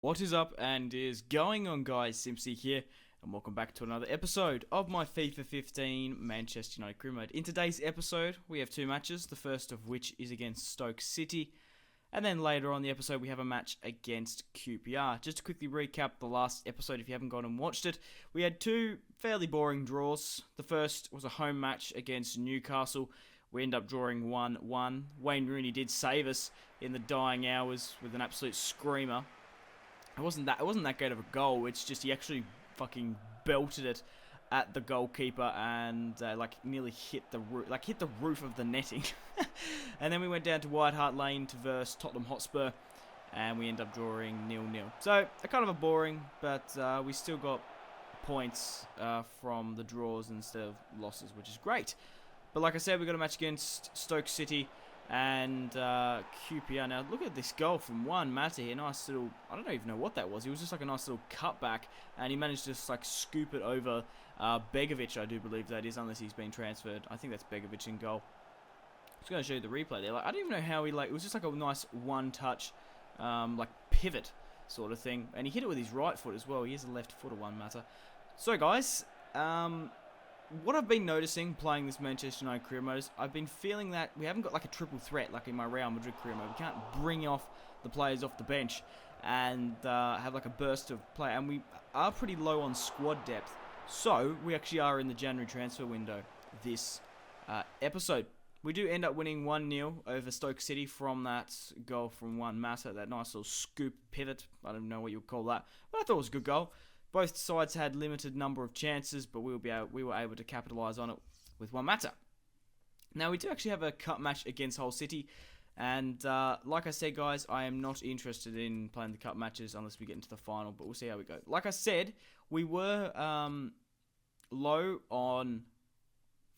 What is up and is going on, guys? Simpzy here, and welcome back to another episode of my FIFA 15 Manchester United career mode. In today's episode, we have two matches, the first of which is against Stoke City, and then later on the episode we have a match against QPR. Just to quickly recap the last episode if you haven't gone and watched it, we had two fairly boring draws. The first was a home match against Newcastle. We end up drawing 1-1. Wayne Rooney did save us in the dying hours with an absolute screamer. It wasn't that great of a goal. It's just he actually fucking belted it at the goalkeeper and nearly hit the roof of the netting. And then we went down to White Hart Lane to verse Tottenham Hotspur, and we end up drawing 0-0. So kind of a boring, but we still got points from the draws instead of losses, which is great. But like I said, we got a match against Stoke City and QPR. Now look at this goal from Juan Mata here. Nice little, I don't even know what that was. It was just like a nice little cutback, and he managed to just like scoop it over Begovic, I do believe that is, unless he's been transferred. I think that's Begovic in goal. I'm just going to show you the replay there. Like, I don't even know how he, it was just like a nice one-touch pivot sort of thing, and he hit it with his right foot as well. He is a left footer, Juan Mata. So guys, what I've been noticing playing this Manchester United career mode is I've been feeling that we haven't got like a triple threat like in my Real Madrid career mode. We can't bring off the players off the bench and have like a burst of play, and we are pretty low on squad depth. So we actually are in the January transfer window this episode. We do end up winning 1-0 over Stoke City from that goal from Juan Mata, that nice little scoop pivot. I don't know what you would call that, but I thought it was a good goal. Both sides had limited number of chances, but we were able to capitalise on it with Juan Mata. Now, we do actually have a cup match against Hull City, and like I said, guys, I am not interested in playing the cup matches unless we get into the final, but we'll see how we go. Like I said, we were low on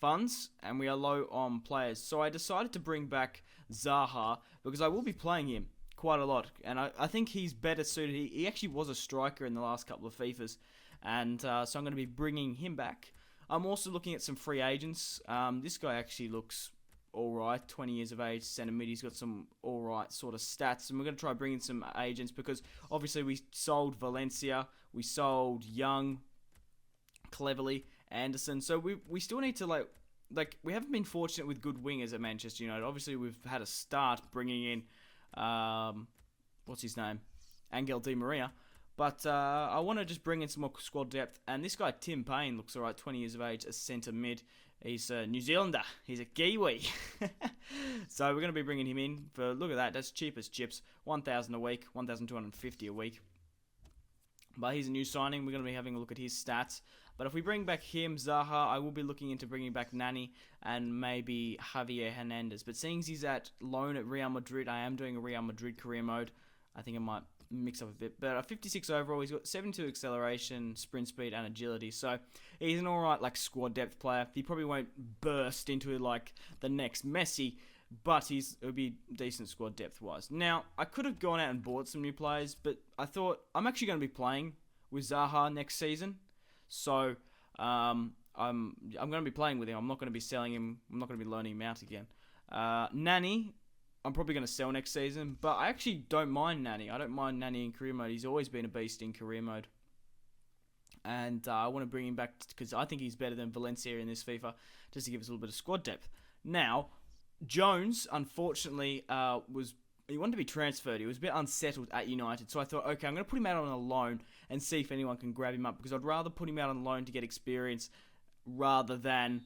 funds, and we are low on players, so I decided to bring back Zaha, because I will be playing him quite a lot, and I think he's better suited. He actually was a striker in the last couple of FIFAs, and so I'm going to be bringing him back. I'm also looking at some free agents. This guy actually looks alright, 20 years of age, centre mid. He's got some alright sort of stats, and we're going to try bringing some agents because obviously we sold Valencia, we sold Young, Cleverly, Anderson, so we still need to like we haven't been fortunate with good wingers at Manchester United. Obviously we've had a start bringing in what's his name? Angel Di Maria. But I want to just bring in some more squad depth. And this guy, Tim Payne, looks alright, 20 years of age, a centre mid. He's a New Zealander. He's a Kiwi. So we're going to be bringing him in for, look at that, that's cheap as chips. 1,000 a week, 1,250 a week. But he's a new signing. We're going to be having a look at his stats. But if we bring back him, Zaha, I will be looking into bringing back Nani and maybe Javier Hernandez. But seeing as he's at loan at Real Madrid, I am doing a Real Madrid career mode. I think I might mix up a bit. But a 56 overall, he's got 72 acceleration, sprint speed, and agility. So he's an alright squad depth player. He probably won't burst into the next Messi, but it'll be decent squad depth-wise. Now, I could have gone out and bought some new players, but I thought I'm actually going to be playing with Zaha next season. So I'm going to be playing with him. I'm not going to be selling him. I'm not going to be loaning him out again. Nani, I'm probably going to sell next season, but I actually don't mind Nani. I don't mind Nani in career mode. He's always been a beast in career mode. And I want to bring him back because I think he's better than Valencia in this FIFA, just to give us a little bit of squad depth. Now, Jones, unfortunately, he wanted to be transferred. He was a bit unsettled at United. So I thought, okay, I'm going to put him out on a loan and see if anyone can grab him up, because I'd rather put him out on loan to get experience rather than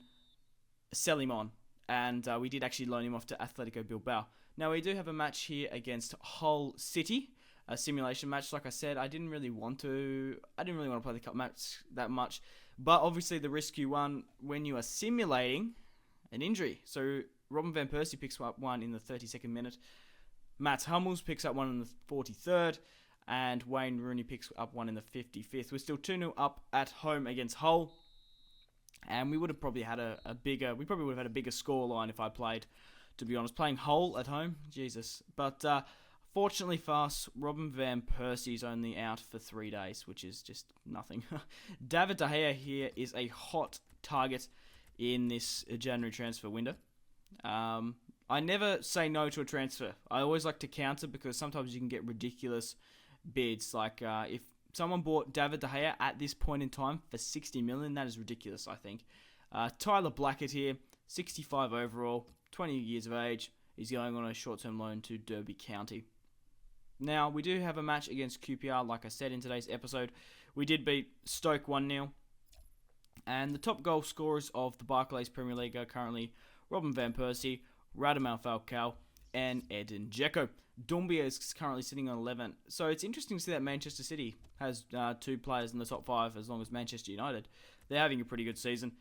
sell him on. And we did actually loan him off to Atletico Bilbao. Now, we do have a match here against Hull City, a simulation match. Like I said, I didn't really want to play the cup match that much. But obviously the risk you run when you are simulating an injury. So Robin Van Persie picks up one in the 32nd minute. Mats Hummels picks up one in the 43rd. And Wayne Rooney picks up one in the 55th. We're still 2-0 up at home against Hull. And we would have probably had a bigger scoreline if I played, to be honest. Playing Hull at home, Jesus. But fortunately for us, Robin Van Persie's only out for 3 days, which is just nothing. David De Gea here is a hot target in this January transfer window. I never say no to a transfer. I always like to counter because sometimes you can get ridiculous bids. Like if someone bought David De Gea at this point in time for 60 million, that is ridiculous, I think. Tyler Blackett here, 65 overall, 20 years of age. He's going on a short-term loan to Derby County. Now, we do have a match against QPR, like I said in today's episode. We did beat Stoke 1-0. And the top goal scorers of the Barclays Premier League are currently Robin Van Persie, Radamel Falcao, and Edin Dzeko. Doumbia is currently sitting on 11. So it's interesting to see that Manchester City has 2 players in the top 5, as long as Manchester United. They're having a pretty good season,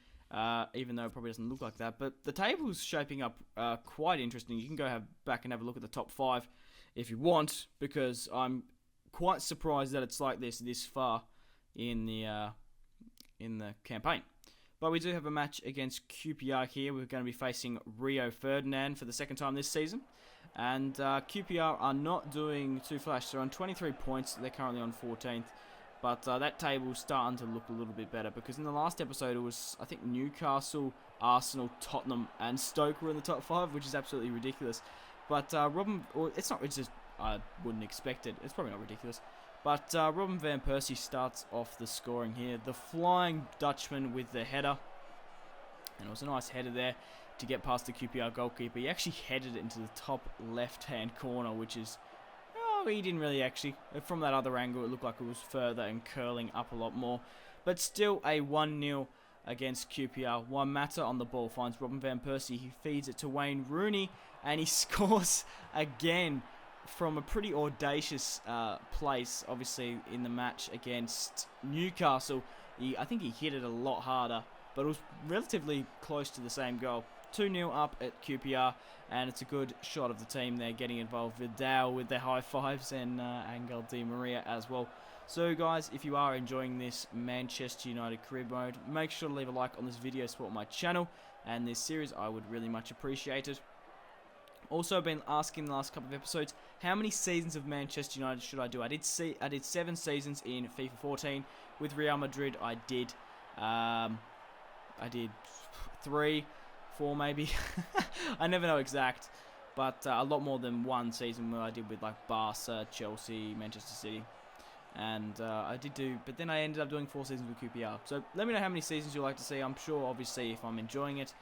even though it probably doesn't look like that. But the table's shaping up quite interesting. You can go back and have a look at the top 5 if you want, because I'm quite surprised that it's like this far in the campaign. But we do have a match against QPR here. We're going to be facing Rio Ferdinand for the second time this season. And QPR are not doing too flash. They're on 23 points. They're currently on 14th. But that table's starting to look a little bit better, because in the last episode it was, I think, Newcastle, Arsenal, Tottenham, and Stoke were in the top 5, which is absolutely ridiculous. But it's not. It's just, I wouldn't expect it. It's probably not ridiculous. But Robin Van Persie starts off the scoring here. The Flying Dutchman with the header. And it was a nice header there to get past the QPR goalkeeper. He actually headed it into the top left-hand corner, which is... Oh, he didn't really actually. From that other angle, it looked like it was further and curling up a lot more. But still a 1-0 against QPR. Juan Mata on the ball finds Robin Van Persie. He feeds it to Wayne Rooney, and he scores again from a pretty audacious place, obviously, in the match against Newcastle. I think he hit it a lot harder, but it was relatively close to the same goal. 2-0 up at QPR, and it's a good shot of the team there getting involved. Vidal with their high fives, and Angel Di Maria as well. So guys, if you are enjoying this Manchester United career mode, make sure to leave a like on this video, support my channel and this series. I would really much appreciate it. Also, been asking in the last couple of episodes, how many seasons of Manchester United should I do? I did 7 seasons in FIFA 14 with Real Madrid. I did 3, 4 maybe. I never know exact, but a lot more than 1 season where I did with like Barca, Chelsea, Manchester City, and I did do. But then I ended up doing 4 seasons with QPR. So let me know how many seasons you'd like to see. I'm sure, obviously, if I'm enjoying it.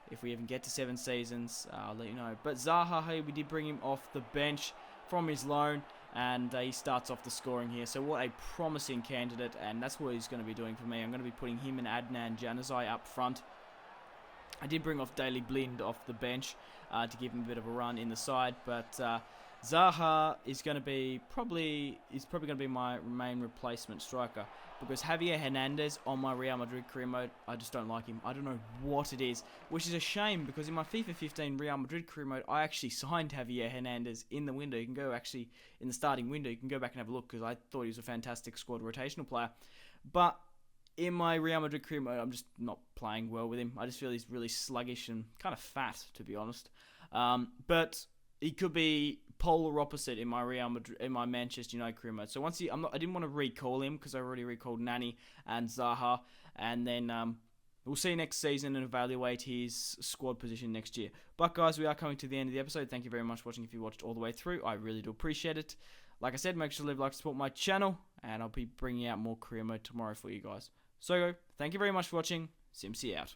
If we even get to 7 seasons, I'll let you know. But Zaha, hey, we did bring him off the bench from his loan, and he starts off the scoring here. So what a promising candidate, and that's what he's going to be doing for me. I'm going to be putting him and Adnan Januzaj up front. I did bring off Daley Blind off the bench to give him a bit of a run in the side, but Zaha is going to be probably going to be my main replacement striker, because Javier Hernandez on my Real Madrid career mode, I just don't like him. I don't know what it is, which is a shame, because in my FIFA 15 Real Madrid career mode, I actually signed Javier Hernandez in the window. You can go actually in the starting window. You can go back and have a look, because I thought he was a fantastic squad rotational player. But in my Real Madrid career mode, I'm just not playing well with him. I just feel he's really sluggish and kind of fat, to be honest. But he could be polar opposite in my Real Madrid, in my Manchester United career mode. So once I didn't want to recall him, because I already recalled Nani and Zaha, and then we'll see next season and evaluate his squad position next year. But guys, we are coming to the end of the episode. Thank you very much for watching. If you watched all the way through, I really do appreciate it. Like I said, make sure to leave a like to support my channel, and I'll be bringing out more career mode tomorrow for you guys. So thank you very much for watching. Simpzy out.